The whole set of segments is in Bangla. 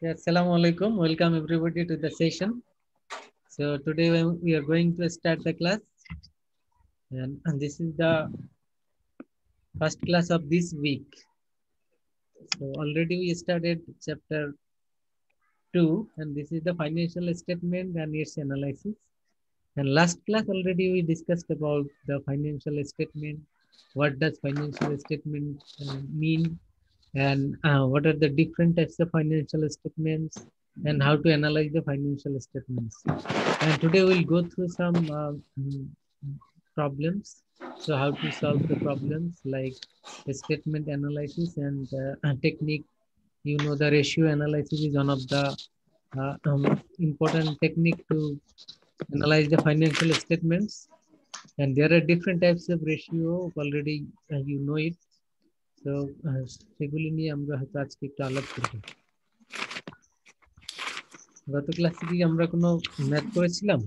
Okay, Assalamu alaikum. Welcome everybody to the session. So today we are going to start the class, and this is the first class of this week. So already we started chapter 2, and this is the financial statement and its analysis. And last class already we discussed about the financial statement. What does financial statement mean? And what are the different types of financial statements and how to analyze the financial statements. And today we'll go through some problems. So how to solve the problems like statement analysis and technique. You know, the ratio analysis is one of the important technique to analyze the financial statements. And there are different types of ratio already, you know it. So সেগুলি নিয়ে আমরা হয়তো আজকে একটু আলাপ করব। গত ক্লাসে কি আমরা কোনো ম্যাথ করেছিলাম?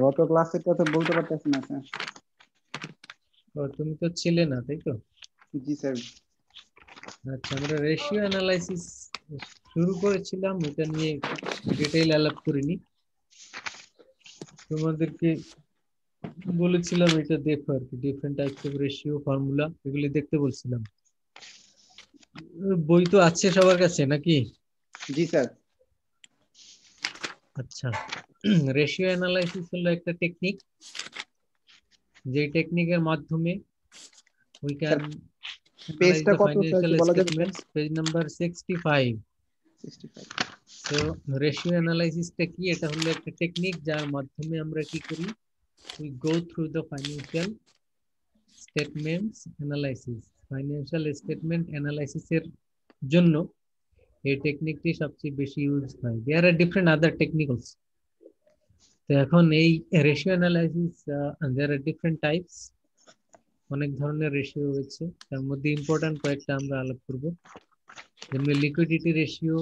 গত ক্লাসেরটা তো বলতে পারতেছি না স্যার। তুমি তো ছিলে না, তাই তো? জি স্যার। আচ্ছা, আমরা রেশিও অ্যানালাইসিস শুরু করেছিলাম, এটা নিয়ে ডিটেইল আলাপ করিনি। তোমাদেরকে বলেছিলাম এটা দেখো আর কি, different types of ratio formula এগুলি দেখতে বলছিলাম। বই তো আছে সবার কাছে নাকি? জি স্যার। আচ্ছা, রেশিও অ্যানালাইসিস হলো একটা টেকনিক, যে টেকনিকের মাধ্যমে we can analyze the financial statements. Page number 65. 65. So ratio analysis টা কি? এটা হলো একটা টেকনিক যার মাধ্যমে আমরা কি করি, we go through the financial statements analysis. Financial statement analysis এর জন্য এই টেকনিকটি সবচেয়ে বেশি ইউজ হয়। There are different other techniques. তো এখন এই ratio analysis there are different types. অনেক ধরনের রেশিও রয়েছে, তার মধ্যে ইম্পর্টেন্ট কয়েকটা আমরা আলাপ করব। যেমন লিকুইডিটি রেশিও,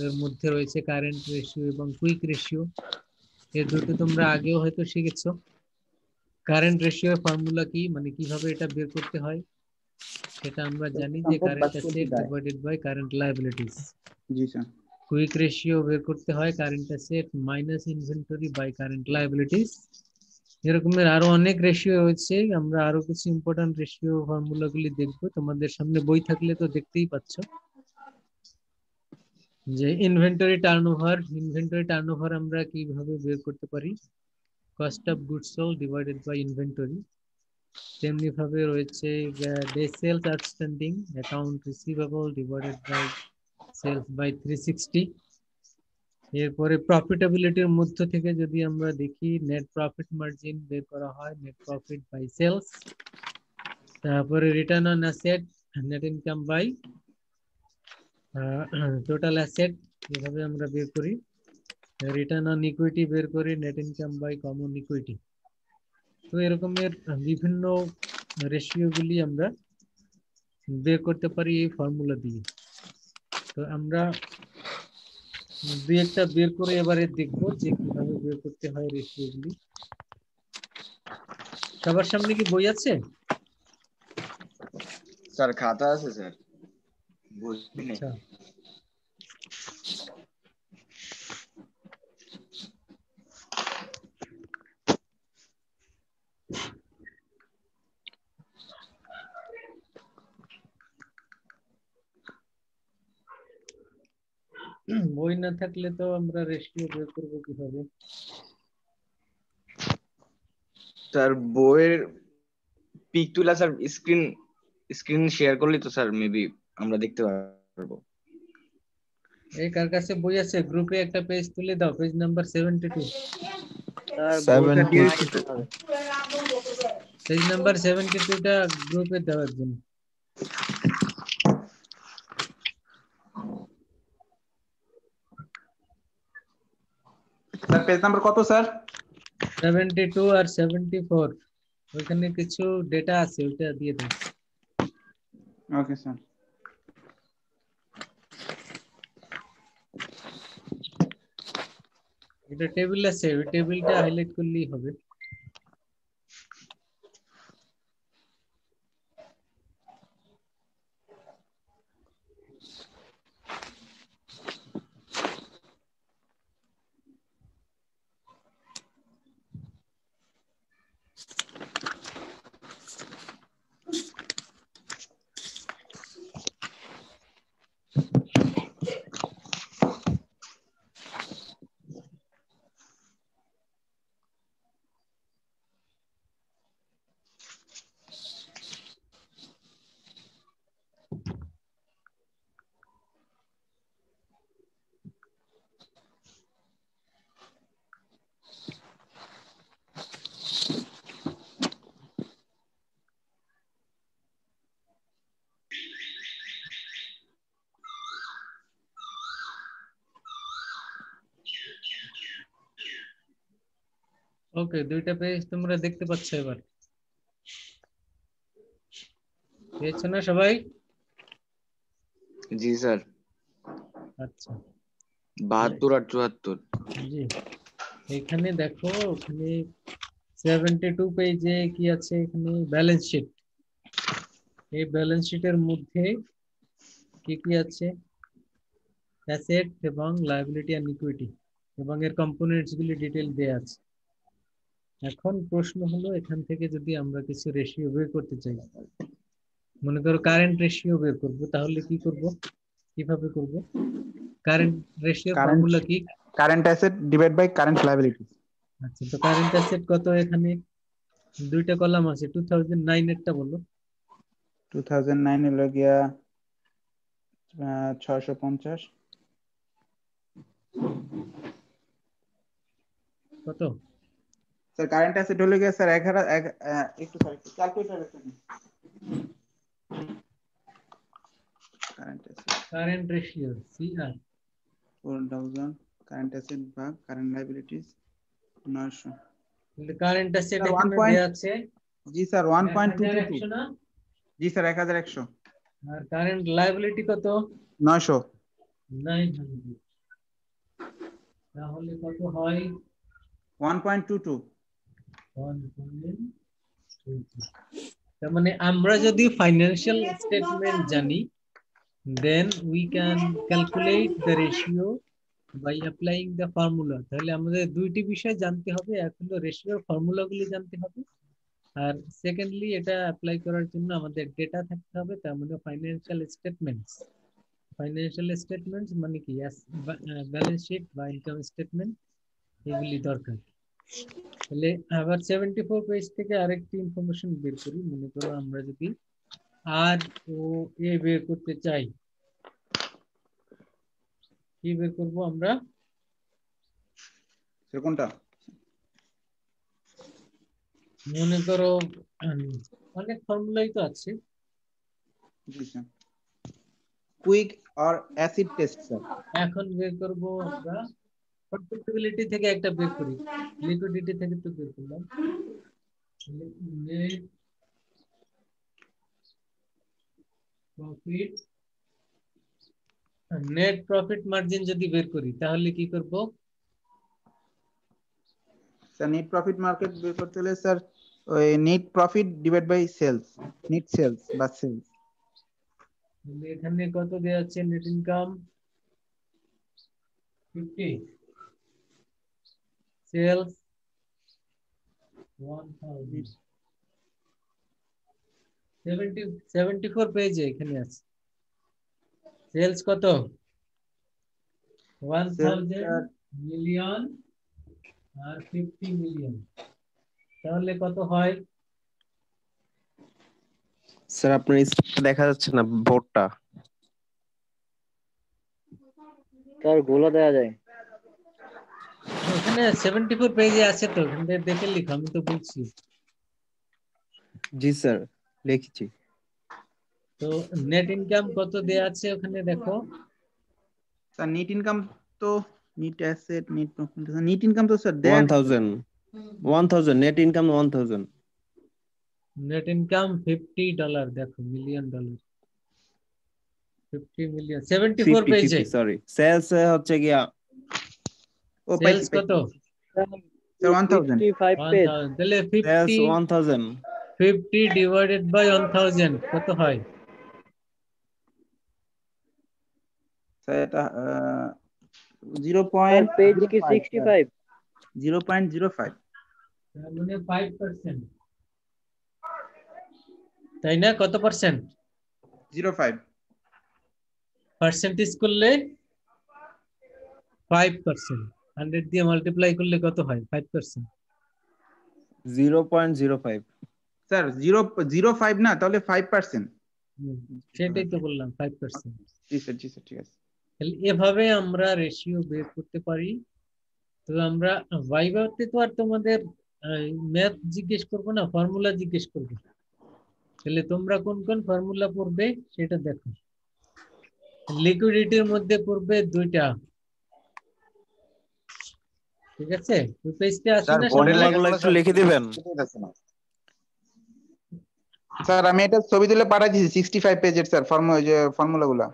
এর মধ্যে রয়েছে কারেন্ট রেশিও এবং কুইক রেশিও। এর দুটো তোমরা আগেও হয়তো শিখেছো। কারেন্ট রেশিওর ফর্মুলা কি, মানে কিভাবে এটা বের করতে হয় সেটা আমরা জানি, যে current asset divided by current liabilities. জি স্যার। কুইক রেশিও বের করতে হয় current asset minus inventory by current liabilities. এরকমের আরো অনেক রেশিও রয়েছে, আমরা আরো কিছু ইম্পর্টেন্ট রেশিও ফর্মুলা গুলি দেখবো। তোমাদের সামনে বই থাকলে তো দেখতেই পাচ্ছ যে ইনভেন্টরি টার্নওভার আমরা কিভাবে বের করতে পারি, cost of goods sold divided by inventory. তেমনি ভাবে রয়েছে day sales outstanding account receivable divided by sales by 360। এরপরে প্রফিটেবিলিটির মধ্য থেকে যদি আমরা দেখি নেট প্রফিট মার্জিন বের করা হয়, নেট প্রফিট বাই সেলস। তারপরে return on asset, net income by total asset, এভাবে আমরা বের করি। রিটার্ন অন ইকুইটি বের করি net income by common equity. তো এরকমের বিভিন্ন রেশিওগুলি আমরা বের করতে পারি এই ফর্মুলা দিয়ে। তো আমরা দুই একটা বের করে এবারে দেখবো যে কিভাবে বের করতে হয় রেশিওগুলি। সবার সামনে কি বই আছে? স্যার খাতা আছে স্যার, বই নেই। আচ্ছা, বই না থাকলে তো আমরা রেশিও বের করবো কিভাবে? স্যার বইয়ের পিক তুলা স্যার, স্ক্রিন শেয়ার করলে তো স্যার মেবি আমরা দেখতে পারবো। এই কার কাছে বই আছে গ্রুপে একটা পেজ তুলে দাও, পেজ নাম্বার 72। পেজ নাম্বার 72টা গ্রুপে দেওয়ার জন্য। স্যার পেজ নাম্বার কত স্যার? 72 আর 74, ওখানে কিছু ডেটা আছে, ওটা দিয়ে দাও। Okay sir. এটা টেবিল আছে, ওই টেবিলটা হাইলাইট করলেই হবে। ওকে, দুইটা পেজ তোমরা দেখতে পাচ্ছ এবার? পেয়েছো না সবাই? জি স্যার। আচ্ছা, 72 আর 74। জি। এখানে দেখো, ওখানে 72 পেজে কি আছে, এখানে ব্যালেন্স শিট। এই ব্যালেন্স শিটের মধ্যে কি কি আছে? অ্যাসেট এবং লায়াবিলিটি এন্ড ইকুইটি এবং এর কম্পোনেন্টস গুলি ডিটেল দেয়া আছে। এখন প্রশ্ন হলো, এখান থেকে যদি আমরা কিছু রেশিও বের করতে চাই, মনে করো কারেন্ট রেশিও বের করব, তাহলে কি করব, কিভাবে করব? কারেন্ট রেশিওর কারেন্ট ফর্মুলা কি? Current asset divide by current liability. আচ্ছা, তো কারেন্ট অ্যাসেট কত? এখানে দুইটা কলাম আছে, 2009 এরটা বলো। 2009 হলো গিয়া 650। কত? স্যার কারেন্ট অ্যাসেট হলো গিয়া স্যার 11 একটু স্যার একটু ক্যালকুলেটর আছে। Current asset current ratio CR 4000 current asset ভাগ current liabilities 900। Current asset sir 1 এখানে পয়েন্ট, দেয়া আছে জি স্যার 1.222। 1100 না? জি স্যার 1100। আর কারেন্ট লায়াবিলিটি কত? 900। 900। তাহলে কত হয়? 1.22। 1.22। তার মানে আমরা যদি ফাইন্যান্সিয়াল স্টেটমেন্ট জানি, then we can calculate the ratio by applying the formula। তাহলে আমাদের দুইটি বিষয় জানতে হবে, এক হলো রেশিওর ফর্মুলাগুলি জানতে হবে, আর সেকেন্ডলি এটা অ্যাপ্লাই করার জন্য আমাদের ডেটা থাকতে হবে, তার মানে ফাইন্যান্সিয়াল স্টেটমেন্টস। ফাইন্যান্সিয়াল স্টেটমেন্টস মানে কি, ব্যালেন্স শিট বা ইনকাম স্টেটমেন্ট, এগুলি দরকার। তাহলে আবার 74 পেজ থেকে আরেকটি ইনফরমেশন বের করি। মনে করো আমরা যদি আর ও এ বের করতে চাই, কি বের করব আমরা? কোনটা? মনে করো অনেক ফর্মুলাই তো আছে। জি sir, quick or acid test sir. এখন বের করব আমরা প্রফিটেবিলিটি থেকে একটা বের করি, লিকুইডিটি থেকে তো বের করলাম। Net profit, net profit margin যদি বের করি তাহলে কি করব? স্যার নেট প্রফিট মার্কেট বের করতে হলে স্যার ওই net profit divide by sales, net sales বা সেলস। এখানে কত দেওয়া আছে? Net income 50, sales 1000। 74 পেজে এখানে আছে সেলস কত? 1000 মিলিয়ন আর 50 মিলিয়ন, তাহলে কত হয়? স্যার আপনার স্ক্রিনটা দেখা যাচ্ছে না, বোর্ডটা। তার গোলা দেওয়া যায়। এখানে 74 পেজে আছে তো, এখান থেকে দেখে লিখো, আমি তো বলছি। জি স্যার, লিখেছি। তো নেট ইনকাম কত দেয়া আছে ওখানে দেখো। স্যার নেট ইনকাম তো net asset net profit, net income তো স্যার দেয়া 1000 নেট ইনকাম 1000। নেট ইনকাম $50 দেখো, মিলিয়ন ডলার, 50 মিলিয়ন 74 পেজে। সরি, সেলস হচ্ছে গিয়া ও সেলস পাইছি কত? স্যার 1000 65 পেজ 1000, তাহলে সেলস 50 1000 50 ডিভাইডেড বাই 1000 কত হয়? স্যার এটা স্যার পেজ কি 0.05 65 0.05 তার মানে 5%, তাই না? কত পার্সেন্ট? 05 পার্সেন্টেজ করলে 5%, 100 দিয়ে মাল্টিপ্লাই করলে কত হয়? 5%। 0.05 স্যার 0.05 না, তাহলে 5%। সেটাই তো বললাম, 5%। জি স্যার ঠিক আছে। তাহলে এভাবে আমরা রেশিও বের করতে পারি। তো আমরা ভাইভাতে তো আর তোমাদের ম্যাথ জিজ্ঞেস করবো না, ফর্মুলা জিজ্ঞেস করবো। তাহলে তোমরা কোন কোন ফর্মুলা পড়বে সেটা দেখো। লিকুইডিটির মধ্যে পড়বে দুইটা, ঠিক আছে? ওই পেজটা আছে স্যার না বোর্ডে সামনে? ফর্মুলাগুলো একটু লিখে দিবেন। স্যার আমি এটা ছবি তুলে পাঠিয়ে দিয়েছি 65 পেজের স্যার ফর্মুলাগুলো।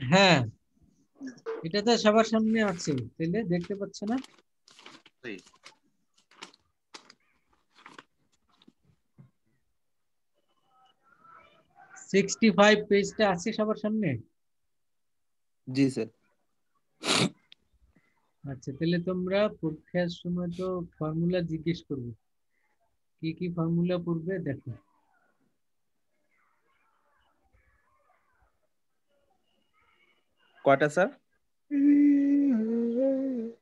হ্যাঁ, এটা তো সবার সামনে আছে, তাহলে দেখতে পাচ্ছ না? সিক্সটি ফাইভ পেজটা আছে সবার সামনে? জি স্যার। আচ্ছা, তাহলে তোমরা পরীক্ষার সময় তো ফর্মুলা জিজ্ঞেস করবে, কি কি ফর্মুলা পড়বে দেখো। কয়টা স্যার?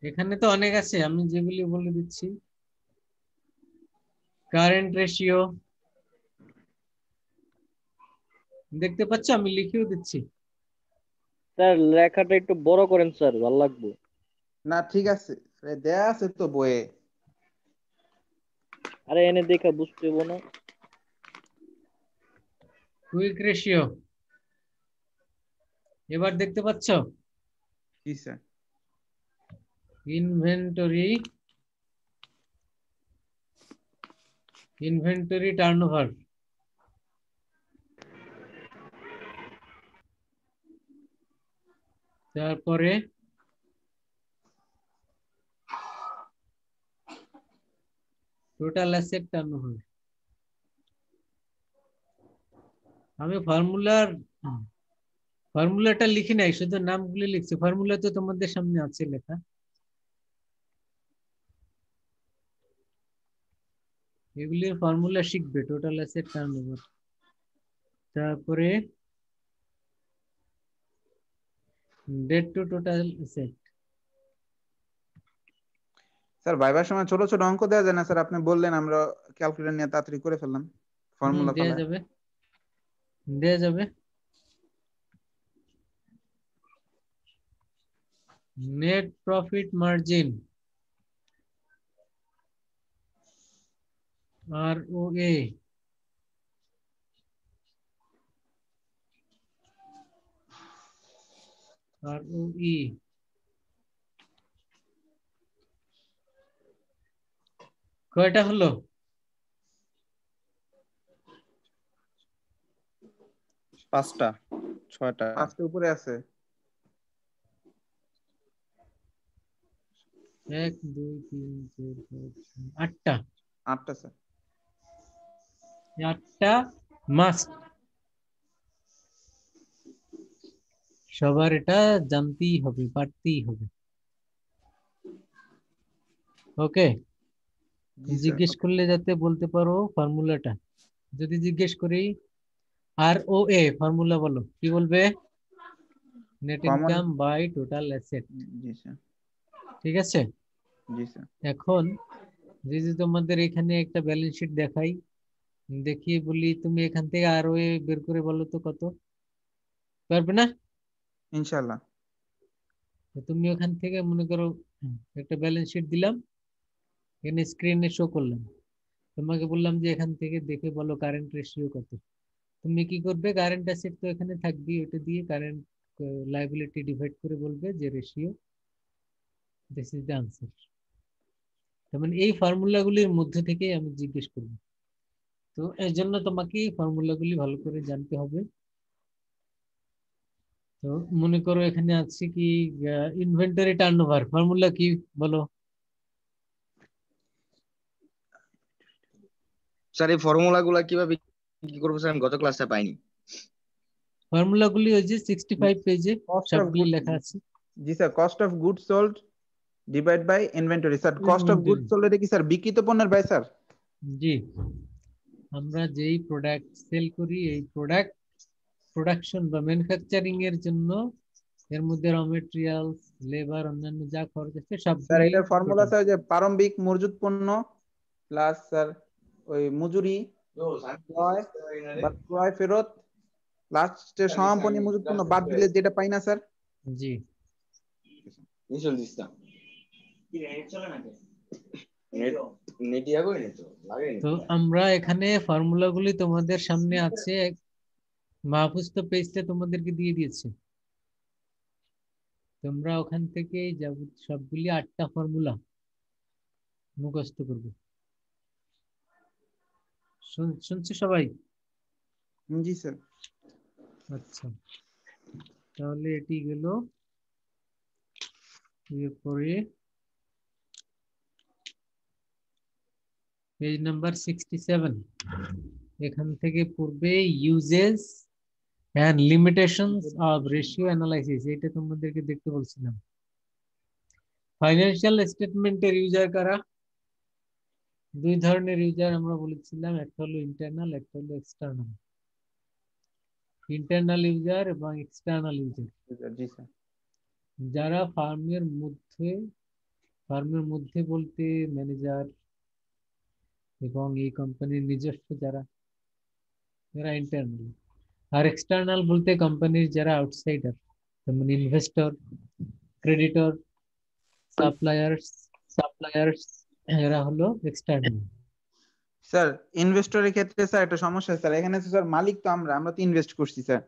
এখানে তো অনেক আছে, আমি যেগুলি বলে দিচ্ছি। কারেন্ট রেশিও দেখতে পাচ্ছ, আমি লিখেও দিচ্ছি। স্যার লেখাটা একটু বড় করেন স্যার, ভালো লাগবে। না ঠিক আছে, দেয়া আছে তো বইয়ে। আরে এনে দেখা বুঝতে হবো না। কুইক রেশিও এবার দেখতে পাচ্ছ? জি স্যার। ইনভেন্টরি টার্নওভার, তারপরে টোটাল অ্যাসেট টার্নওভার। আমি ফর্মুলাটা লিখি নাই, শুধু নামগুলি লিখছি। ফর্মুলা তো তোমাদের সামনে আছে লেখা। এগুলির ফর্মুলা শিখবে, টোটাল অ্যাসেট টার্নওভার, তারপরে debt to total asset. Sir ভাইবার সময় ছোট ছোট অঙ্ক দেওয়া যায় না স্যার? আপনি বললেন, আমরা ক্যালকুলেটর নিয়ে তাড়াতাড়ি করে ফেললাম ফর্মুলা দেয়া ফেলায়। যাবে, দেয়া যাবে। Net profit margin, ROA, ROE, কয়টা হলো? 5টা 6টা 5টা উপরে আছে। 1 2 3 4 5 6 8টা। 8টা স্যার। 8টা মাস্ট, সবার এটা জানতেই হবে, পারতেই হবে। ওকে, জি স্যার। জিজ্ঞেস করলে যাতে বলতে পারো ফর্মুলাটা। যদি জিজ্ঞেস করি ROA ফর্মুলা বলো, কি বলবে? Net common. Income by total asset, জি স্যার। ঠিক আছে? জি স্যার। এখন যদি তোমাদের এখানে একটা ব্যালেন্স শিট দেখাই, দেখিয়ে বলি তুমি এখান থেকে ROA বের করে বলো তো কত, পারবে না? ইনশাআল্লাহ। তো তুমি ওখান থেকে মনে করো একটা ব্যালেন্স শিট দিলাম, এখানে স্ক্রিনে শো করলাম, তোমাকে বললাম যে এখান থেকে দেখে বলো কারেন্ট রেশিও কত। তুমি কি করবে? কারেন্ট অ্যাসেট তো এখানে থাকবে, ওটা দিয়ে কারেন্ট লায়াবিলিটি ডিভাইড করে বলবে যে ratio, this is the answer. তার মানে এই ফর্মুলাগুলির মধ্যে থেকে আমি জিজ্ঞেস করব। তো এর জন্য তোমাকে এই ফর্মুলাগুলি ভালো করে জানতে হবে। তো মনে করো এখানে আছে কি ইনভেন্টরি টার্নওভার, ফর্মুলা কি বলো? স্যার এই ফর্মুলা গুলা কিভাবে কি করবো স্যার, আমি গত ক্লাসটা পাইনি। ফর্মুলাগুলি ওই যে 65 পেজে কস্ট অফ সবগুলি গুড, লেখা আছে। জি sir, cost of good sold divide by inventory. Sir cost of good inventory, sold এটা কি স্যার বিক্রিত পণ্যের ব্যয় স্যার? জি। আমরা যেই প্রোডাক্ট সেল করি, এই প্রোডাকশন বা ম্যানুফ্যাকচারিং এর জন্য এর মধ্যে র মেটেরিয়ালস, লেবার, অন্যান্য যা খরচ আছে স্যার সবগুলি এটার ফর্মুলা টোটাল। স্যার যে প্রারম্ভিক মজুত পণ্য প্লাস স্যার ওই মজুরি ক্রয় বা ক্রয় ফেরত লাস্টে সমাপনী মজুত পণ্য বাদ দিলে যেটা পাই না স্যার? জি। নিশ্চয় দিস্তা নেট নেট ইয়া কই নেই তো লাগে তো আমরা এখানে ফর্মুলাগুলি তোমাদের সামনে আছে, মাহফুজ তো পেজটা তোমাদেরকে দিয়ে দিয়েছে, তোমরা ওখান থেকে সবগুলি 8টা ফর্মুলা মুখস্থ করবে। শুনছি সবাই? জি স্যার। আচ্ছা, তাহলে এটি গেল। এরপরে পেজ নাম্বার 67, এখান থেকে পূর্বে uses and limitations of ratio analysis, এটা তোমাদেরকে দেখতে বলছিলাম। ফাইন্যান্সিয়াল স্টেটমেন্টের ইউজার কারা? দুই ধরনের ইউজার আমরা বলেছিলাম, একটা হলো ইন্টারনাল, একটা হলো এক্সটার্নাল। ইন্টারনাল ইউজার এবং এক্সটার্নাল ইউজার জি স্যার। যারা ফার্মের মধ্যে বলতে ম্যানেজার এবং এই কোম্পানির নিজস্ব যারা, এরা ইন্টারনাল। আর এক্সটার্নাল বলতে কোম্পানির যারা আউটসাইডার, যেমন ইনভেস্টর, ক্রেডিটর, সাপ্লায়ার্স, এরা হলো এক্সটার্নাল। স্যার ইনভেস্টরের ক্ষেত্রে স্যার একটা সমস্যা স্যার, এখানে তো স্যার মালিক তো আমরা তো ইনভেস্ট করছি স্যার,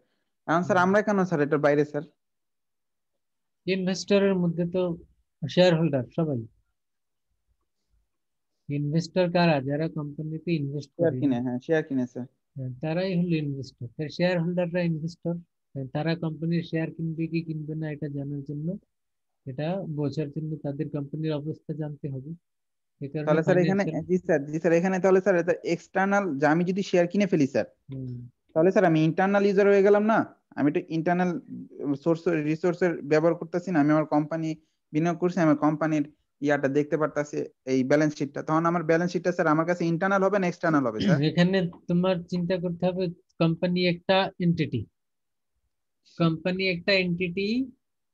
এখন স্যার আমরা কেন স্যার এটার বাইরে স্যার? ইনভেস্টরের মধ্যে তো শেয়ার হোল্ডার সবাই। ইনভেস্টর কারা? যারা কোম্পানিতে ইনভেস্ট শেয়ার করে, কিনে, হ্যাঁ শেয়ার কিনে স্যার। তারাই হলো ইনভেস্টর। শেয়ার হোল্ডাররা ইনভেস্টর, তারা কোম্পানির শেয়ার কিনবে কি কিনবে না এটা জানার জন্য, এটা বোঝার জন্য তাদের কোম্পানির অবস্থা জানতে হবে। এ কারণে তাহলে স্যার এখানে, ফাইন্যান্সিয়াল। জি স্যার এখানে তাহলে স্যার এটা এক্সটার্নাল, যে আমি যদি শেয়ার কিনে ফেলি স্যার, তাহলে স্যার আমি ইন্টারনাল ইউজার হয়ে গেলাম না? আমি তো ইন্টারনাল রিসোর্সের ব্যবহার করতেছি না, আমি আমার কোম্পানি বিনিয়োগ করছি, আমার কোম্পানির ইয়াটা দেখতে পারতাছি, এই ব্যালেন্স শিটটা, তখন আমার ব্যালেন্স শিটটা স্যার আমার কাছে ইন্টারনাল হবে না এক্সটার্নাল হবে স্যার? এখানে তোমার চিন্তা করতে হবে, কোম্পানি একটা এন্টিটি,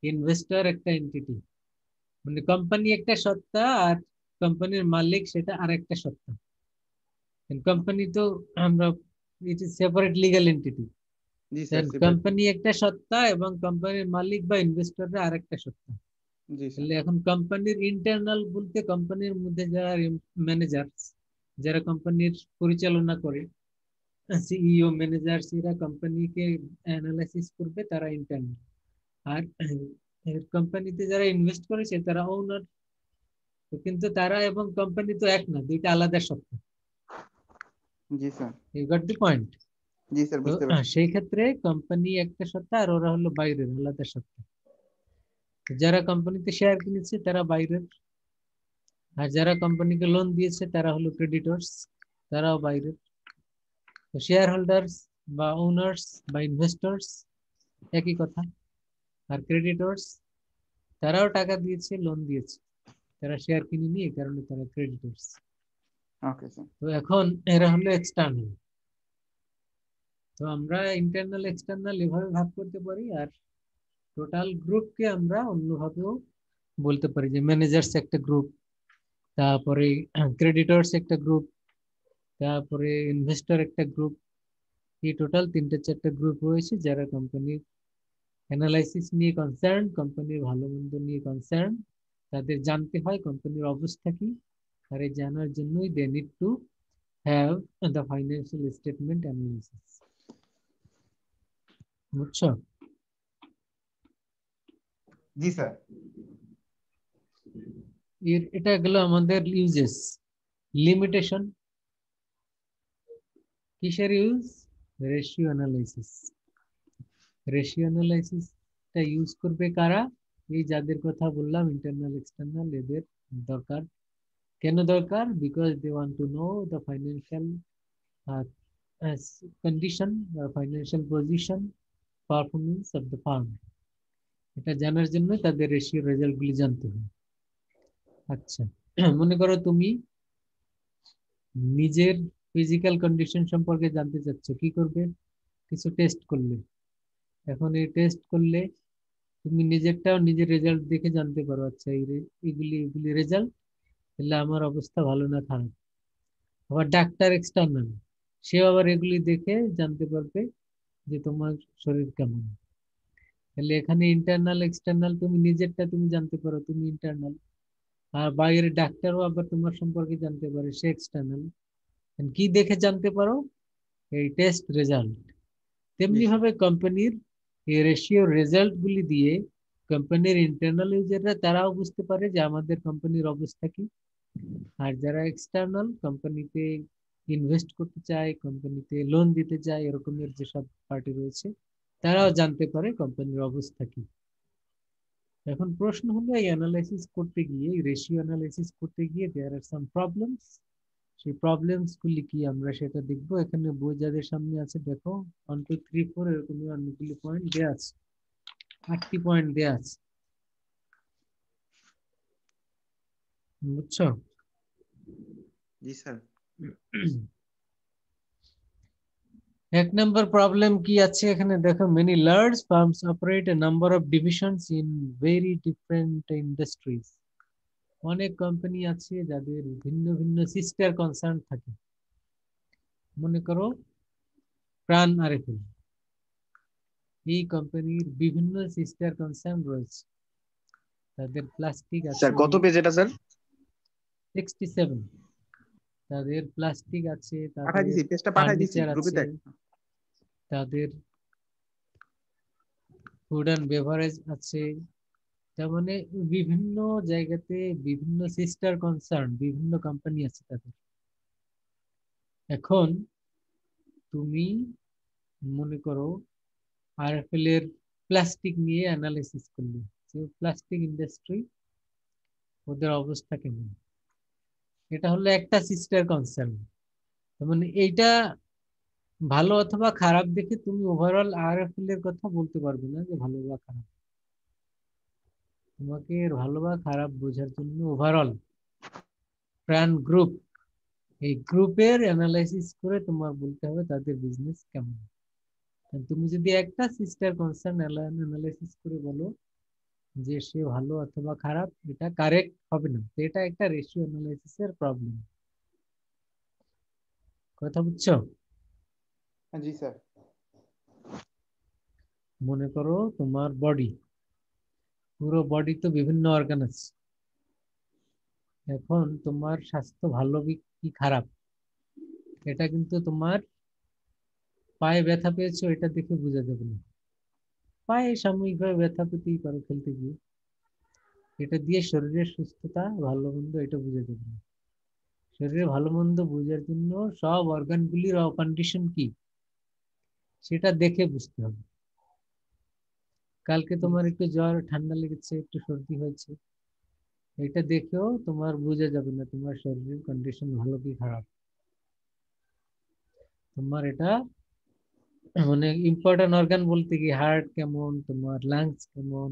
ইনভেস্টর একটা এন্টিটি, মানে কোম্পানি একটা সত্তা আর কোম্পানির মালিক সেটা আর একটা সত্তা। কোম্পানি তো আমরা, it is separate legal entity. G sir. Company একটা সত্তা এবং কোম্পানির মালিক বা ইনভেস্টররা আর একটা সত্তা। জি স্যার। তাহলে এখন কোম্পানির ইন্টারনাল বলতে কোম্পানির মধ্যে যারা ম্যানেজার, যারা কোম্পানির পরিচালনা করে, সিইও, ম্যানেজার, এরা কোম্পানিকে অ্যানালাইসিস করবে, তারা ইন্টারনাল। আর কোম্পানিতে যারা ইনভেস্ট করেছে তারা ওনার, কিন্তু তারা এবং কোম্পানি তো এক না, দুইটা আলাদা সত্তা। জি sir. You got the point? জি স্যার, তো বুঝতে পারছি। সেই ক্ষেত্রে কোম্পানি একটা সত্তা আর ওরা হলো বাইরের আলাদা সত্তা। যারা কোম্পানিতে শেয়ার কিনেছে তারা বাইরের, আর যারা কোম্পানিকে লোন দিয়েছে তারা হলো ক্রেডিটর্স, তারাও বাইরের। তো শেয়ার হোল্ডার্স বা ওনার্স বা ইনভেস্টর্স একই কথা। আর ক্রেডিটর্স, তারাও টাকা দিয়েছে, লোন দিয়েছে, তারা শেয়ার কিনেনি, এই কারণে তারা ক্রেডিটর্স। Okay sir. তো এখন এরা হলো এক্সটার্নাল। তো আমরা ইন্টারনাল এক্সটার্নাল এভাবে ভাগ করতে পারি, আর টোটাল গ্রুপকে আমরা অন্যভাবেও বলতে পারি, যে ম্যানেজার্স একটা গ্রুপ, তারপরে ক্রেডিটর্স একটা গ্রুপ, তারপরে ইনভেস্টর একটা গ্রুপ। এই টোটাল 3-4টা গ্রুপ রয়েছে যারা কোম্পানির অ্যানালাইসিস নিয়ে কনসার্ন, কোম্পানির ভালো মন্দ নিয়ে কনসার্ন, তাদের জানতে হয় কোম্পানির অবস্থা কি, আর এই জানার জন্যই they need to have the financial statement analysis. বুঝছো? জি স্যার। এটা গেল আমাদের ইউজেস। লিমিটেশন কিসের use? Ratio analysis. Ratio analysis টা ইউজ করবে কারা? এই যাদের কথা বললাম ইন্টারনাল এক্সটার্নাল, এদের দরকার। কেন দরকার? Because they want to know the financial condition, financial position, performance of the firm. এটা জানার জন্য তাদের রেশিও রেজাল্ট গুলি জানতে হবে। আচ্ছা, মনে করো তুমি নিজের ফিজিক্যাল কন্ডিশন সম্পর্কে জানতে চাচ্ছ, কি করবে? কিছু টেস্ট করলে। এখন এই টেস্ট করলে তুমি নিজেরটাও নিজের রেজাল্ট দেখে জানতে পারো, আচ্ছা এগুলি এগুলি রেজাল্ট, তাহলে আমার অবস্থা ভালো না খারাপ। আবার ডাক্তার এক্সটার্নাল, সেও আবার এগুলি দেখে জানতে পারবে যে তোমার শরীর কেমন। তাহলে এখানে ইন্টারনাল এক্সটার্নাল, তুমি নিজেরটা তুমি জানতে পারো, তুমি ইন্টারনাল। আর বাইরের ডাক্তারও আবার তোমার সম্পর্কে জানতে পারে, সে এক্সটার্নাল। কি দেখে জানতে পারো? এই টেস্ট রেজাল্ট। তেমনি ভাবে কোম্পানির এই রেশিও রেজাল্ট গুলি দিয়ে কোম্পানির ইন্টারনাল ইউজাররা তারাও বুঝতে পারে যে আমাদের কোম্পানির অবস্থা কি। আর যারা এক্সটার্নাল, কোম্পানিতে ইনভেস্ট করতে চায়, কোম্পানিতে লোন দিতে চায়, এরকমের যেসব পার্টি রয়েছে, তারাও জানতে পারে কোম্পানির অবস্থা কি। এখন প্রশ্ন হলো এই অ্যানালাইসিস করতে গিয়ে, এই রেশিও অ্যানালাইসিস করতে গিয়ে দেয়ার আর সাম প্রবলেমস। সেই প্রবলেমস গুলি কি আমরা সেটা দেখবো। এখানে বই যাদের সামনে আছে দেখো, 1 2 3 4 এরকমই অনেকগুলি পয়েন্ট দেওয়া আছে, 8টি পয়েন্ট দেওয়া আছে, বুঝছো? জি স্যার। 1 নম্বর প্রবলেম কি আছে এখানে দেখো, many large firms operate a number of divisions in very different industries. অনেক কোম্পানি আছে যাদের ভিন্ন ভিন্ন সিস্টার কনসার্ন থাকে। মনে করো প্রাণ আরএফএল, এই কোম্পানির বিভিন্ন সিস্টার কনসার্ন রয়েছে। তাদের প্লাস্টিক আছে, স্যার কত পেজ এটা স্যার? 67। তাদের প্লাস্টিক আছে, পাঠাই তাদের দিছি, পেজটা পাঠাই দিছি ফার্নিচার গ্রুপে আছে, দেখ। তাদের ফুড অ্যান্ড বেভারেজ আছে। তার মানে বিভিন্ন জায়গাতে বিভিন্ন সিস্টার কনসার্ন, বিভিন্ন কোম্পানি আছে তাদের। এখন তুমি মনে করো আরএফএল এর প্লাস্টিক নিয়ে অ্যানালাইসিস করলে, যে প্লাস্টিক ইন্ডাস্ট্রি ওদের অবস্থা কেমন। এটা হলো একটা সিস্টার কনসার্ন। তার মানে এইটা ভালো অথবা খারাপ দেখে তুমি ওভারঅল আরএফএল এর কথা বলতে পারবে না যে ভালো বা খারাপ। তোমাকে এর ভালো বা খারাপ বোঝার জন্য ওভারঅল প্রাণ গ্রুপ, এই গ্রুপের অ্যানালাইসিস করে তোমার বলতে হবে তাদের বিজনেস কেমন। তুমি যদি একটা সিস্টার কনসার্ন অ্যানালাইসিস করে বলো যে সে ভালো অথবা খারাপ, এটা কারেক্ট হবে না। তো এটা একটা রেশিও অ্যানালাইসিসের প্রবলেম। কথা বুঝছো? জি স্যার। মনে করো তোমার বডি, পুরো বডি তো বিভিন্ন অর্গান আছে। এখন তোমার স্বাস্থ্য ভালো কি খারাপ, এটা কিন্তু তোমার পায়ে ব্যথা পেয়েছো এটা দেখে বোঝা যাবে না। পায়ে সাময়িকভাবে ব্যথা পেতেই পারো খেলতে গিয়ে, এটা দিয়ে শরীরের সুস্থতা ভালো মন্দ এটা বোঝা যাবে না। শরীরের ভালো মন্দ বোঝার জন্য সব অর্গানগুলির কন্ডিশন কি সেটা দেখে বুঝতে হবে। কালকে তোমার একটু জ্বর ঠান্ডা লেগেছে, একটু সর্দি হয়েছে, এটা দেখেও তোমার বোঝা যাবে না তোমার শরীরের কন্ডিশন ভালো কি খারাপ। তোমার এটা মানে ইম্পর্টেন্ট অর্গান বলতে কি, হার্ট কেমন, তোমার লাংস কেমন,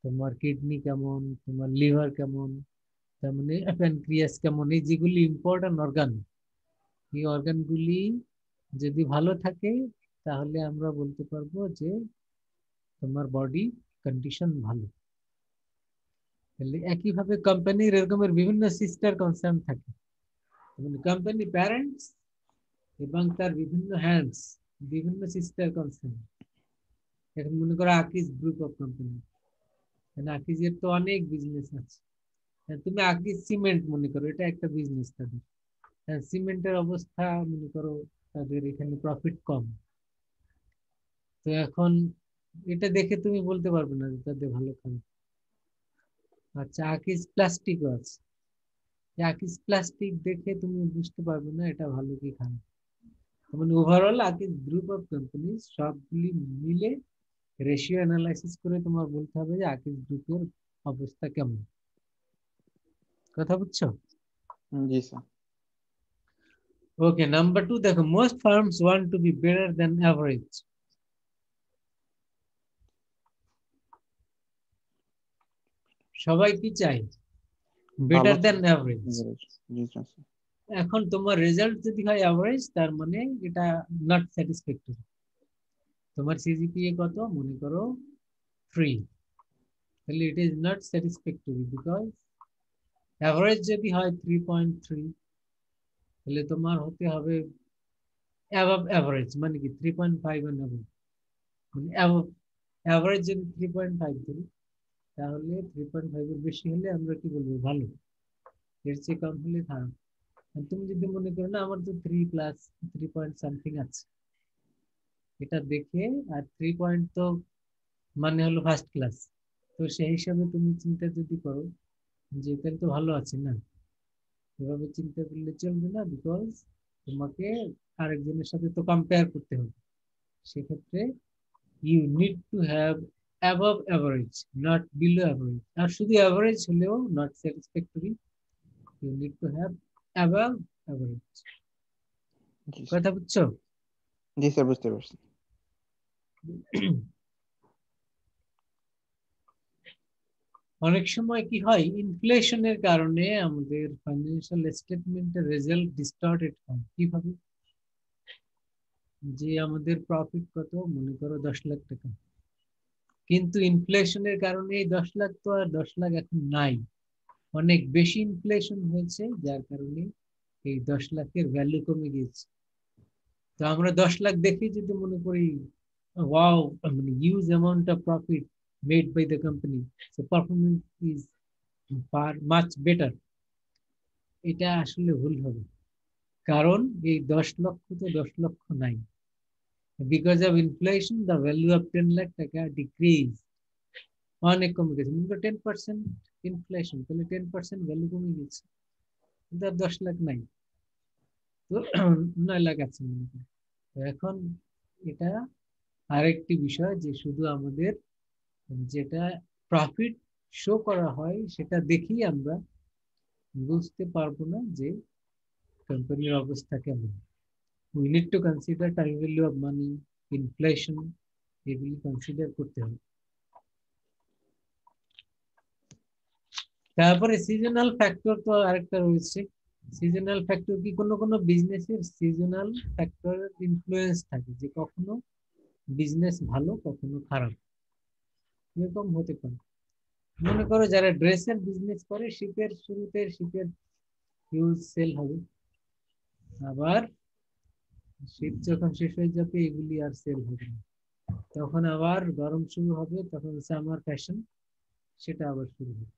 তোমার কিডনি কেমন, তোমার লিভার কেমন, তার মানে প্যানক্রিয়াস কেমন, এই যেগুলি ইম্পর্টেন্ট অর্গান, এই অর্গানগুলি যদি ভালো থাকে তাহলে আমরা বলতে পারবো যে তোমার বডি কন্ডিশন ভালো। তাহলে একইভাবে কোম্পানির এরকমের বিভিন্ন সিস্টার কনসার্ন থাকে, মানে কোম্পানি প্যারেন্টস এবং তার বিভিন্ন হ্যান্ডস, বিভিন্ন সিস্টার কনসার্ন। এখন মনে করো আকিজ গ্রুপ অফ কোম্পানি, আকিজের তো অনেক বিজনেস আছে। তুমি আকিজ সিমেন্ট মনে করো, এটা একটা বিজনেস তাদের। সিমেন্টের অবস্থা মনে করো তাদের এখানে প্রফিট কম। তো এখন এটা দেখে তুমি বলতে পারবে না যে তাদের ভালো খারাপ। আচ্ছা, আকিজ প্লাস্টিকও আছে, আকিজ প্লাস্টিক দেখে তুমি বুঝতে পারবে না এটা ভালো কি খারাপ। মানে overall Akij group of company সবগুলি মিলে রেশিও অ্যানালাইসিস করে তোমার বলতে হবে যে আকিজ গ্রুপের অবস্থা কেমন। কথা বুঝছো? জি স্যার। ওকে, নাম্বার 2 দেখো, most firms want to be better than average. সবাই কি চায়? Better than average. জি স্যার। এখন তোমার রেজাল্ট যদি হয় অ্যাভারেজ, তার মানে এটা নট স্যাটিসফ্যাক্টরি। তোমার সিজিপিএ কত? মনে করো 3, তাহলে it is not satisfactory because average যদি হয় 3.3, তাহলে তোমার হতে হবে অ্যাবাভ অ্যাভারেজ, মানে কি 3.5 এন্ড অ্যাবাভ। মানে অ্যাভারেজ যদি 3.5 ধরি, তাহলে 3.5 এর বেশি হলে আমরা কি বলবো? ভালো। এর চেয়ে কম হলে খারাপ। তুমি যদি মনে করো না আমার তো 3 প্লাস 3 পয়েন্ট সামথিং আছে, এটা দেখে, আর 3 পয়েন্ট তো মানে হলো ফার্স্ট ক্লাস, তো সেই হিসাবে তুমি চিন্তা যদি করো যে তাহলে তো ভালো আছে না, এভাবে চিন্তা করলে চলবে না, বিকজ তোমাকে আরেকজনের সাথে তো কম্পেয়ার করতে হবে। সেক্ষেত্রে you need to have above average, not below average. আর শুধু অ্যাভারেজ হলেও not satisfactory, you need to have above average. কথা বুঝছো? জি স্যার, বুঝতে পারছি। অনেক সময় কি হয়, ইনফ্লেশনের কারণে আমাদের ফাইন্যান্সিয়াল স্টেটমেন্টের রেজাল্ট ডিস্টর্টেড হয়। কিভাবে? যে আমাদের প্রফিট কত, মনে করো 10 লাখ টাকা, কিন্তু ইনফ্লেশনের কারণে এই 10 লাখ তো আর 10 লাখ এখন নাই, অনেক বেশি ইনফ্লেশন হয়েছে, যার কারণে এই 10 লাখের ভ্যালু কমে গিয়েছে। তো আমরা 10 লাখ দেখে যদি মনে করি ওয়াও, মানে huge amount of profit made by the company, so performance is far much better, এটা আসলে ভুল হবে। কারণ এই 10 লক্ষ তো 10 লক্ষ নাই, because of inflation the value of 10 lakh টাকা ডিক্রিজ, অনেক কমে গেছে। মনে করো 10% ইনফ্লেশন, তাহলে 10% ভ্যালু কমে গেছে, কিন্তু আর 10 লাখ নাই, তো 9 লাখ আছে মনে করো। এখন এটা আরেকটি বিষয় যে শুধু আমাদের যেটা প্রফিট শো করা হয় সেটা দেখেই আমরা বুঝতে পারবো না যে কোম্পানির অবস্থা কেমন। We need to consider time value of money, inflation, এগুলি কনসিডার করতে হবে। তারপরে সিজনাল ফ্যাক্টর তো আরেকটা রয়েছে। সিজনাল ফ্যাক্টর কি, কোনো কোনো বিজনেসের সিজনাল ফ্যাক্টরের ইনফ্লুয়েন্স থাকে, যে কখনো বিজনেস ভালো কখনো খারাপ, এরকম হতে পারে। মনে করো যারা ড্রেসের বিজনেস করে, শীতের শুরুতে শীতের হিউজ সেল হবে, আবার শীত যখন শেষ হয়ে যাবে এগুলি আর সেল হবে না, তখন আবার গরম শুরু হবে, তখন সামার ফ্যাশন, সেটা আবার শুরু হবে।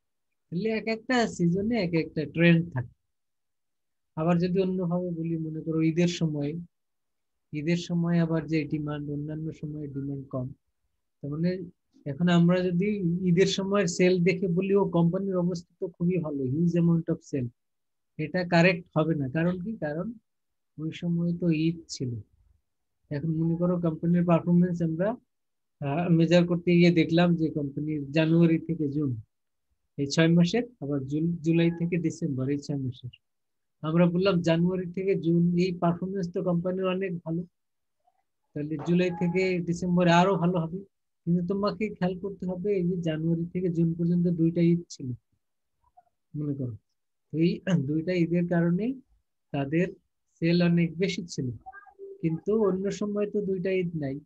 তাহলে এক একটা সিজনে এক একটা ট্রেন্ড থাকে। আবার যদি অন্যভাবে বলি, মনে করো ঈদের সময় আবার যে ডিমান্ড, অন্যান্য সময় ডিমান্ড কম, তার মানে এখন আমরা যদি ঈদের সময় সেল দেখে বলি ও কোম্পানির অবস্থা তো খুবই ভালো, হিউজ অ্যামাউন্ট অফ সেল, এটা কারেক্ট হবে না। কারণ কি? কারণ ওই সময় তো ঈদ ছিল। এখন মনে করো কোম্পানির পারফরমেন্স আমরা মেজার করতে গিয়ে দেখলাম যে কোম্পানির জানুয়ারি থেকে জুন এই 6 মাসের, আবার জুলাই থেকে ডিসেম্বর এই 6 মাসের, আমরা বললাম জানুয়ারি থেকে জুন এই পারফরমেন্স তো কোম্পানির অনেক ভালো, তাহলে জুলাই থেকে ডিসেম্বরে আরো ভালো হবে। কিন্তু তোমাকে খেয়াল করতে হবে, এই যে জানুয়ারি থেকে জুন পর্যন্ত 2টা ঈদ ছিল মনে করো, এই 2টা ঈদের কারণে তাদের সেল অনেক বেশি ছিল, কিন্তু অন্য সময় তো 2টা ঈদ নাই,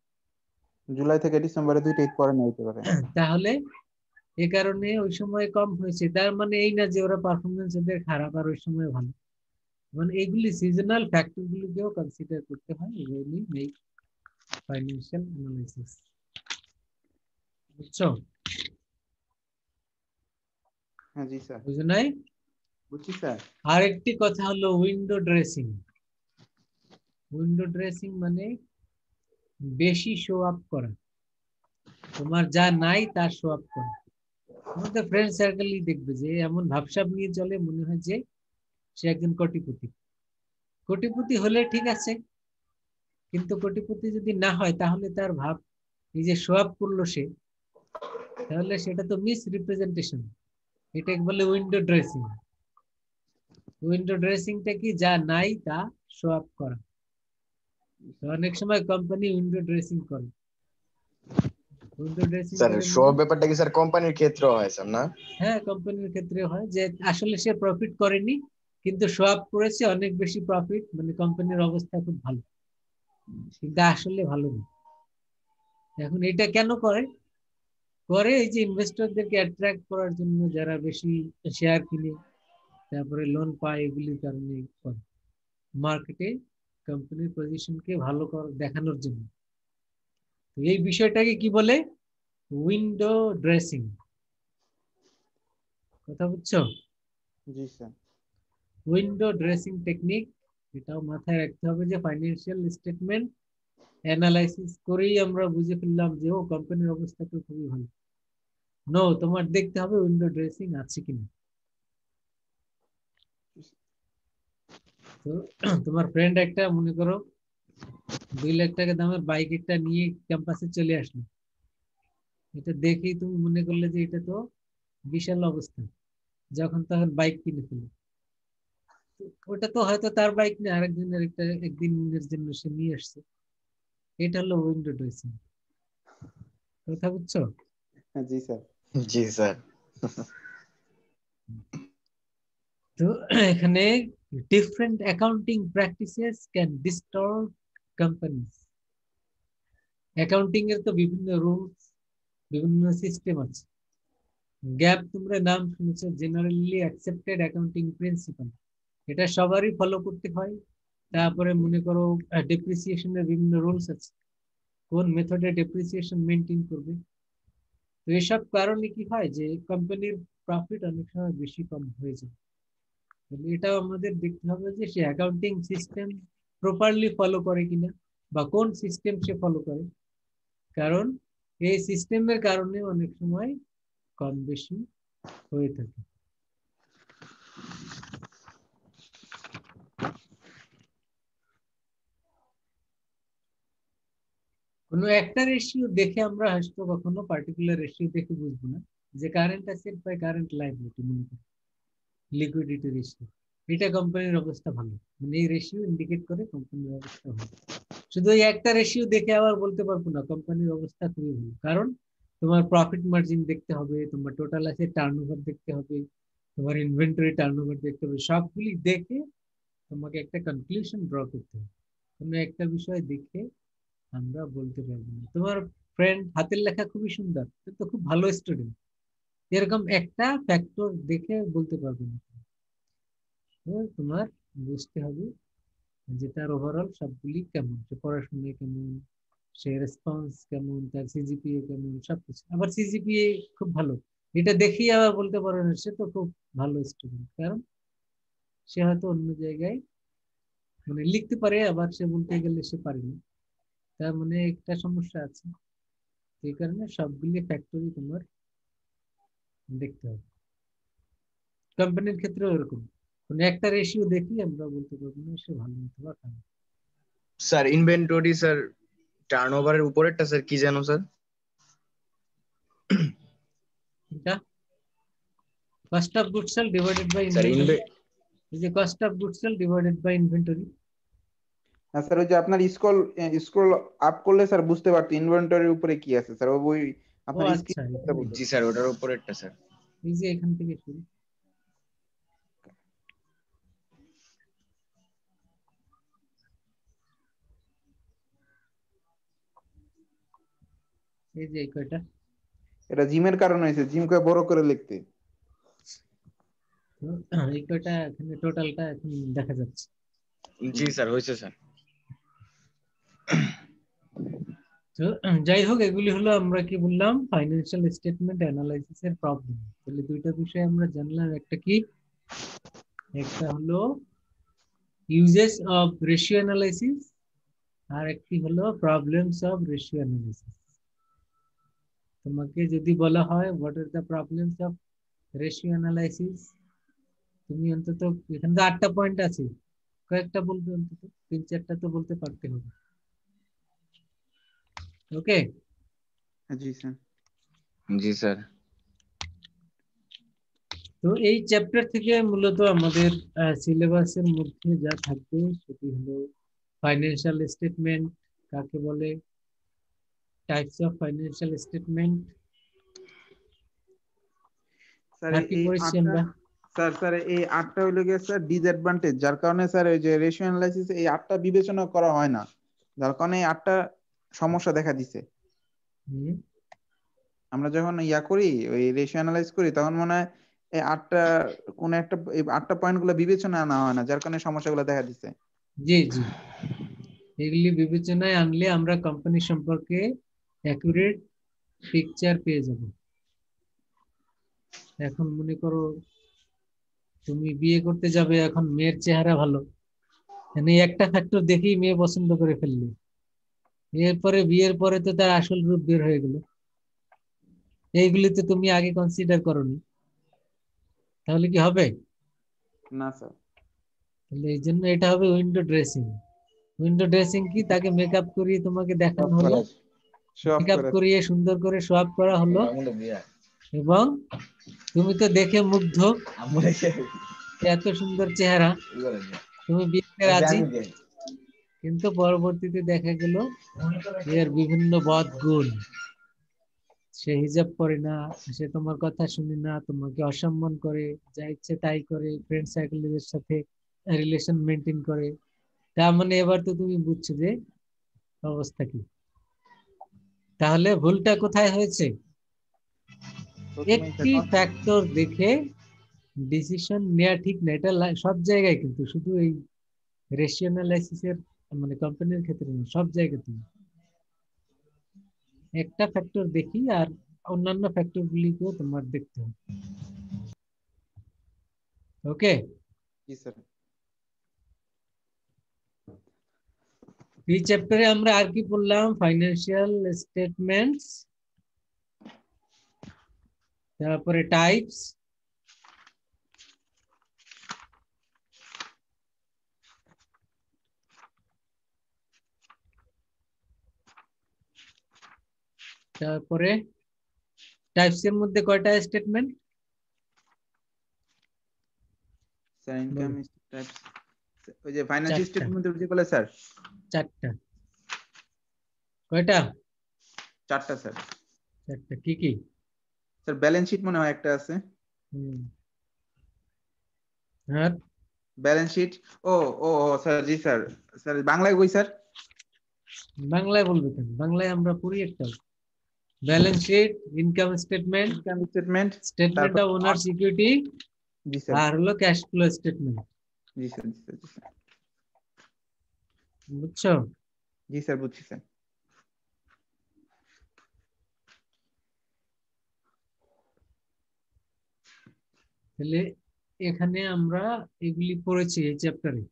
জুলাই থেকে ডিসেম্বরে 2টা ঈদ পরে নিতে পারে। তাহলে এ কারণে ওই সময় কম হয়েছে। তার মানে এই না যে ওরা পারফরমেন্স ওদের খারাপ আর ওই সময় ভালো, মানে এইগুলি সিজনাল ফ্যাক্টর গুলিকেও কনসিডার করতে হয় when we make financial analysis। বুঝছো? হ্যাঁ জি স্যার, বুঝো নাই? বুঝছি স্যার। আরেকটি কথা হলো উইন্ডো ড্রেসিং। উইন্ডো ড্রেসিং মানে বেশি শো আপ করা, তোমার যা নাই তার শো আপ করা। আমাদের ফ্রেন্ড সার্কেলই দেখবে যে এমন ভাবসাব নিয়ে চলে, মনে হয় যে সে একজন কোটিপতি। কোটিপতি হলে ঠিক আছে, কিন্তু কোটিপতি যদি না হয় তাহলে তার ভাব এই যে শো আপ করলো সে, তাহলে সেটা তো মিস রিপ্রেজেন্টেশন, এটাকে বলে উইন্ডো ড্রেসিং। উইন্ডো ড্রেসিংটা কি, যা নাই তা শো আপ করা। অনেক সময় কোম্পানি উইন্ডো ড্রেসিং করে। উইন্ডো ড্রেসিং স্যার করে সব মানে, ব্যাপারটা কি স্যার কোম্পানির ক্ষেত্রেও হয় স্যার না? হ্যাঁ কোম্পানির ক্ষেত্রে হয় যে আসলে সে প্রফিট করেনি, কিন্তু শো আপ করেছে অনেক বেশি প্রফিট, মানে কোম্পানির অবস্থা খুব ভালো, কিন্তু আসলে ভালো না। এখন এটা কেন করে? করে এই যে ইনভেস্টরদেরকে অ্যাট্রাক্ট করার জন্য, যারা বেশি শেয়ার কিনে তারপরে লোন পায়, এগুলির কারণে করে, মার্কেটে কোম্পানির পজিশনকে ভালো দেখানোর জন্য। এই বিষয়টাকে কি বলে? Window dressing. কথা বুঝছো? জি স্যার। উইন্ডো ড্রেসিং টেকনিক, এটাও মাথায় রাখতে হবে যে ফাইন্যান্সিয়াল স্টেটমেন্ট অ্যানালাইসিস করেই আমরা বুঝে ফেললাম যে ও কোম্পানির অবস্থা তো খুবই ভালো। নো, তোমার দেখতে হবে উইন্ডো ড্রেসিং আছে কিনা। তো তোমার ফ্রেন্ড একটা, মনে করো 2 লাখ টাকা দামের বাইক একটা নিয়ে ক্যাম্পাসে চলে আসলো, এটা দেখেই তুমি মনে করলে যে এটা তো বিশাল অবস্থা, যখন তখন বাইক কিনে ফেলে। ওটা তো হয়তো তার বাইক না, আরেকজনের একটা একদিনের জন্য সে নিয়ে আসছে। এটা হলো উইন্ডো ড্রেসিং। কথা বুঝছো? জি স্যার। জি স্যার। তো এখানে different accounting practices can distort companies. Accounting এর তো বিভিন্ন রুলস, বিভিন্ন সিস্টেম আছে। গ্যাপ তোমরা নাম শুনেছো, জেনারেলি অ্যাকসেপ্টেড অ্যাকাউন্টিং প্রিন্সিপাল, এটা সবারই ফলো করতে হয়। তারপরে মনে করো ডেপ্রিসিয়েশনের বিভিন্ন রুলস আছে, কোন মেথডে ডেপ্রিসিয়েশন মেনটেন করবে। তো এসব কারণে কি হয় যে কোম্পানির প্রফিট অনেক সময় বেশি কম হয়ে যায়। এটাও আমাদের দেখতে হবে যে সে অ্যাকাউন্টিং সিস্টেম প্রপারলি ফলো করে কিনা, বা কোন সিস্টেম সে ফলো করে। কারণ এই সিস্টেমের কারণে অনেক সময় কম বেশি হয়ে থাকে। কোনো একটা রেশিও দেখে আমরা হয়তো কখনো পার্টিকুলার রেশিও দেখে বুঝবো না, যে current asset by current liability, মনে করি লিকুইডিটি রেশিও, এটা কোম্পানির অবস্থা ভালো, মানে এই রেশিও ইন্ডিকেট করে কোম্পানির অবস্থা ভালো। শুধু এই একটা রেশিও দেখে আবার বলতে পারবো না কোম্পানির অবস্থা খুবই ভালো, কারণ তোমার প্রফিট মার্জিন দেখতে হবে, তোমার টোটাল অ্যাসেট টার্নওভার দেখতে হবে, তোমার ইনভেন্টরি টার্নওভার দেখতে হবে, সবগুলি দেখে তোমাকে একটা কনক্লুশন ড্র করতে হবে। কোনো একটা বিষয় দেখে আমরা বলতে পারবো না। তোমার ফ্রেন্ড হাতের লেখা খুবই সুন্দর, তো খুব ভালো স্টুডেন্ট, এরকম একটা ফ্যাক্টর দেখে বলতে পারবে না। তোমার বুঝতে হবে যে তার ওভারঅল সবগুলি কেমন, সে পড়াশোনায় কেমন, সে রেসপন্স কেমন, তার সিজিপিএ কেমন, সবকিছু। আবার সিজিপিএ খুব ভালো, এটা দেখেই আবার বলতে পারো না সে তো খুব ভালো স্টুডেন্ট, কারণ সে হয়তো অন্য জায়গায় মানে লিখতে পারে, আবার সে বলতে গেলে সে পারেনি, তার মানে একটা সমস্যা আছে। এই কারণে সবগুলি ফ্যাক্টরি তোমার দেখতে হবে। কোম্পানির ক্ষেত্রেও এরকম, মানে একটা রেশিও দেখি আমরা বলতে পারবো না সে ভালো হতে বা খারাপ। স্যার ইনভেন্টরি স্যার টার্নওভারের উপরেরটা স্যার কি জানো স্যার? এটা cost of goods sold divided by sir inventory, এই যে cost of goods sold divided by inventory. হ্যাঁ স্যার, ওই যে আপনার স্ক্রল আপ করলে স্যার বুঝতে পারতো ইনভেন্টরির উপরে কি আছে স্যার, ওই ও আপনার আচ্ছা, স্ক্রিন বলতে। জি স্যার, ওটার উপরেরটা স্যার। এই যে এখান থেকে শুরু, এই যে এই কয়টা, এটা জিমের কারণে হয়েছে, জিমকে বড় করে লিখতে। এই কয়টা এখানে টোটালটা এখন দেখা যাচ্ছে। জি স্যার, হয়েছে স্যার। তো যাই হোক, এগুলি হলো আমরা কি বললাম, ফাইন্যান্সিয়াল স্টেটমেন্ট অ্যানালাইসিস এর প্রবলেম। তাহলে দুইটা বিষয় আমরা জানলাম, একটা কি, একটা হলো ইউজেস অফ রেশিও অ্যানালাইসিস, আর একটি হলো প্রবলেমস অফ রেশিও অ্যানালাইসিস। তোমাকে যদি বলা হয় what are the problems of ratio analysis, তুমি অন্তত এখানে তো 8টা পয়েন্ট আছে, কয়েকটা বলবে, অন্তত 3-4টা তো বলতে পারতে হবে। ওকে, জি স্যার। জি স্যার। তো এই চ্যাপ্টার থেকে মূলত আমাদের সিলেবাসের মধ্যে যা থাকবে সেটি হলো ফাইন্যান্সিয়াল স্টেটমেন্ট কাকে বলে, types of financial statement, sir আর কি এই পড়েছি 8টা আমরা। স্যার এই 8টা হইলো গিয়ে স্যার ডিসঅ্যাডভান্টেজ, যার কারণে স্যার ওই যে রেশিও অ্যানালাইসিস এই 8টা বিবেচনা করা হয় না, যার কারণে এই 8টা সমস্যা দেখা দিছে। হুম, আমরা যখন ইয়া করি ওই রেশিও অ্যানালাইজ করি তখন মনে হয় এই 8টা কোন একটা এই 8টা পয়েন্টগুলো বিবেচনা আনা হয় না, যার কারণে সমস্যাগুলো দেখা দিছে। জি জি, এগুলি বিবেচনায় আনলে আমরা কোম্পানি সম্পর্কে অ্যাকুরেট পিকচার পেয়ে যাব। এখন মনে করো তুমি বিয়ে করতে যাবে, এখন মেয়ের চেহারা ভালো, মানে একটা ফ্যাক্টর দেখেই মেয়ে পছন্দ করে ফেললে, এরপরে বিয়ের পরে তো তার আসল রূপ বের হয়ে গেল, এইগুলি তো তুমি আগে কনসিডার করোনি, তাহলে কি হবে? না স্যার। তাহলে এই জন্য এটা হবে উইন্ডো ড্রেসিং। উইন্ডো ড্রেসিং কি, তাকে মেকআপ করিয়ে তোমাকে দেখানো হলো, মেকআপ করিয়ে সুন্দর করে শো আপ করা হলো, এবং তুমি তো দেখে মুগ্ধ, এত সুন্দর চেহারা, তুমি বিয়েতে রাজি, কিন্তু পরবর্তীতে দেখা গেল এর বিভিন্ন বদ গুণ, সে হিজাব করে না, সে তোমার কথা শুনে না, তোমাকে অসম্মান করে, যা ইচ্ছে তাই করে, ফ্রেন্ড সার্কেলের সাথে রিলেশন মেনটেন করে। তার মানে এবার তো তুমি বুঝছো যে অবস্থা কি। তাহলে ভুলটা কোথায় হয়েছে? একটি ফ্যাক্টর দেখে ডিসিশন নেওয়া ঠিক না, এটা সব জায়গায়, কিন্তু শুধু এই রেশিও অ্যানালাইসিসের মানে কোম্পানির ক্ষেত্রে না, সব জায়গাতে একটা ফ্যাক্টর দেখি আর অন্যান্য ফ্যাক্টর গুলিকেও তোমার দেখতে হবে। ওকে, জি স্যার। এই চ্যাপ্টারে আমরা আর কি পড়লাম? ফাইন্যান্সিয়াল স্টেটমেন্টস, তারপরে টাইপস, তারপরে টাইপস এর মধ্যে কয়টা স্টেটমেন্ট? স্যার ইনকাম টাইপস, ওই যে ফাইন্যান্সিয়াল স্টেটমেন্ট যে বলে স্যার, 4টা। কয়টা? 4টা স্যার। 4টা কি কি? স্যার ব্যালেন্স শিট মনে হয় একটা আছে। আর ব্যালেন্স শিট, ও ও স্যার, জি স্যার। স্যার বাংলায় কই স্যার? বাংলায় বলবে কেন, বাংলায় আমরা পড়ি একটা, balance sheet, income statement, statement of owners equity, জি স্যার, আর হলো ক্যাশ ফ্লো স্টেটমেন্ট। জি স্যার, জি স্যার, জি স্যার, বুঝছো? জি স্যার, বুঝছি স্যার। তাহলে এখানে আমরা এগুলি পড়েছি এই চ্যাপ্টারে,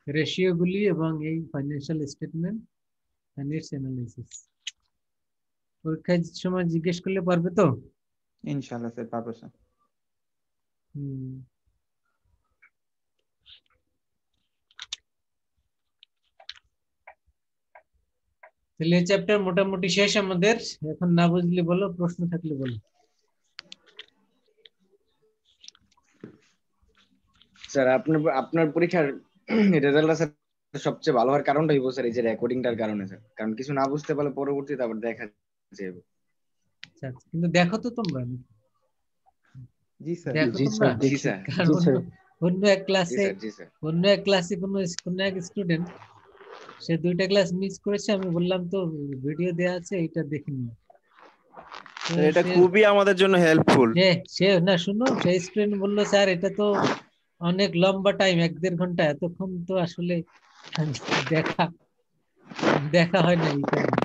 রেশিও গুলি এবং এই financial statement and its analysis. পরীক্ষার সময় জিজ্ঞেস করলে পারবে তো? ইনশাআল্লাহ স্যার, পারবো স্যার। তাহলে এই চ্যাপ্টার মোটামুটি শেষ আমাদের। এখন না বুঝলে বলো, প্রশ্ন থাকলে বলো। স্যার আপনার পরীক্ষার রেজাল্টটা স্যার সবচেয়ে ভালো হওয়ার কারণটা হইব স্যার এই যে রেকর্ডিংটার কারণে স্যার, কারণ কিছু না বুঝতে পারলে পরবর্তীতে আবার দেখা যাবে। আচ্ছা, কিন্তু দেখো তো তোমরা, জি স্যার, দেখো জি তোমরা, স্যার, জি স্যার, কারণ অন্য এক জি ক্লাসে স্যার, জি স্যার। কোনো এক স্টুডেন্ট সে 2টা ক্লাস মিস করেছে, আমি বললাম তো ভিডিও দেয়া আছে, এটা দেখে নিও। এটা খুবই আমাদের জন্য হেল্পফুল। সে না, শুনো, সেই স্টুডেন্ট বললো স্যার এটা তো অনেক লম্বা টাইম, 1-1.5 ঘন্টা, এতক্ষণ তো আসলে দেখা দেখা হয় না, এই কারণে।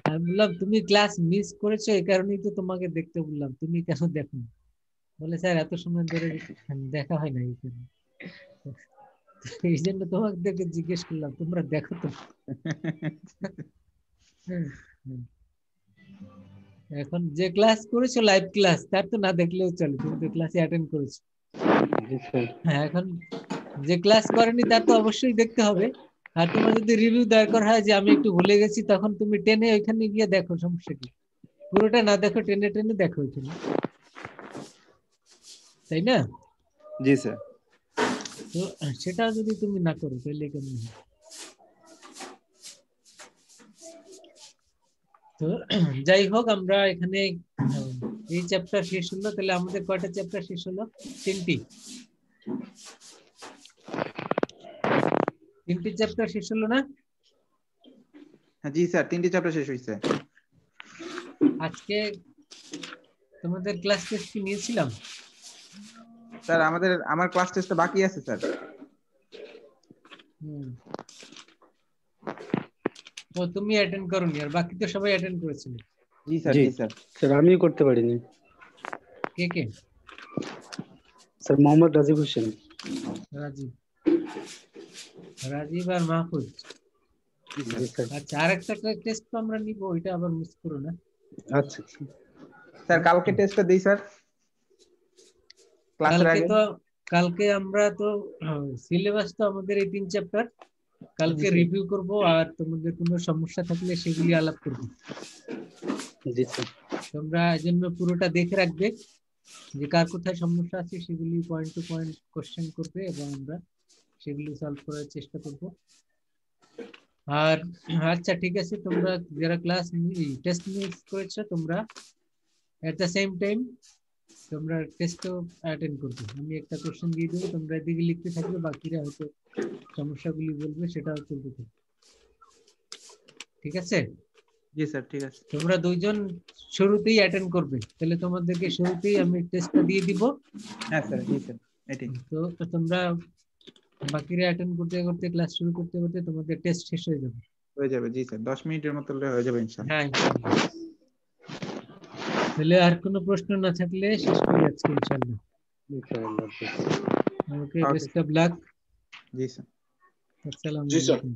আমি বললাম তুমি ক্লাস মিস করেছো, এই কারণেই তো তোমাকে দেখতে বললাম, তুমি কেন দেখো না? বলে স্যার এত সময় ধরে দেখা হয় না, এই কারণে। এই জন্য তোমাকে জিজ্ঞেস করলাম, তোমরা দেখো তো। এখন যে ক্লাস করেছো লাইভ ক্লাস, তার তো না দেখলেও চলে, তুমি তো ক্লাসে অ্যাটেন্ড করেছো। হ্যাঁ, এখন যে ক্লাস করেনি তার তো অবশ্যই দেখতে হবে, আর তোমার যদি রিভিউ দরকার হয় যে আমি একটু ভুলে গেছি, তখন তুমি টেনে ওইখানে গিয়ে দেখো, সমস্যা কি? পুরোটা না দেখো, টেনে টেনে দেখো ওইখানে, তাই না? জি স্যার। তো সেটা যদি তুমি না করো তাহলে কেমন হয়? তো যাই হোক, আমরা এখানে এই চ্যাপ্টার শেষ হলো। তাহলে আমাদের কয়টা চ্যাপ্টার শেষ হলো? তিনটি চ্যাপ্টার শেষ হলো না? হ্যাঁ জি স্যার, 3টি চ্যাপ্টার শেষ হয়েছে। আজকে তোমাদের ক্লাস টেস্ট কি নিয়েছিলাম? স্যার আমার ক্লাস টেস্ট বাকি আছে স্যার। তো তুমি অ্যাটেন্ড করোনি, আর বাকি তো সবাই অ্যাটেন্ড করেছিল। জি স্যার। জি স্যার। স্যার আমি করতে পারিনি। কে কে? স্যার মোহাম্মদ রাজীব হোসেন। রাজীব আর মাহফুজ। আচ্ছা, আরেকটা টেস্ট তো আমরা নিব, ওইটা আবার মিস করো না। আচ্ছা স্যার কালকে টেস্টটা দেই স্যার ক্লাসের আগে। কালকে আমরা তো সিলেবাস তো আমাদের এই 3 চ্যাপ্টার, কালকে রিভিউ করব, আর তোমাদের কোনো সমস্যা থাকলে সেগুলি আলাপ করব। জি স্যার। তোমরা এজন্য পুরোটা দেখে রাখবে যে কার কোথায় সমস্যা আছে, সেগুলি পয়েন্ট টু পয়েন্ট কোশ্চেন করবে এবং আমরা সেগুলি সলভ করার চেষ্টা করব। আর আচ্ছা ঠিক আছে, তোমরা যারা ক্লাস টেস্ট মিস করেছো, তোমরা এট দ্য সেম টাইম তোমরা টেস্টও অ্যাটেন্ড করবে। আমি একটা কোশ্চেন দিয়ে দেবো, তোমরা এদিকে লিখতে থাকবে, বাকিরা হয়তো সমস্যাগুলি বলবে, সেটাও চলতে থাকবে। ঠিক আছে? জি স্যার ঠিক আছে। তোমরা দুইজন শুরুতেই অ্যাটেন্ড করবে, তাহলে তোমাদেরকে শুরুতেই আমি টেস্টটা দিয়ে দিব। হ্যাঁ স্যার। জি স্যার এটাই। তো তোমরা বাকিরা অ্যাটেন্ড করতে করতে, ক্লাস শুরু করতে করতে তোমাদের টেস্ট শেষ হয়ে যাবে। জি স্যার, 10 মিনিটের মতো হয়ে যাবে ইনশাআল্লাহ। হ্যাঁ ইনশাআল্লাহ। তাহলে আর কোনো প্রশ্ন না থাকলে শেষ করি আজকে ইনশাআল্লাহ। Okay, best of luck. জি স্যার। আসসালামু জি স্যার। আলাইকুম।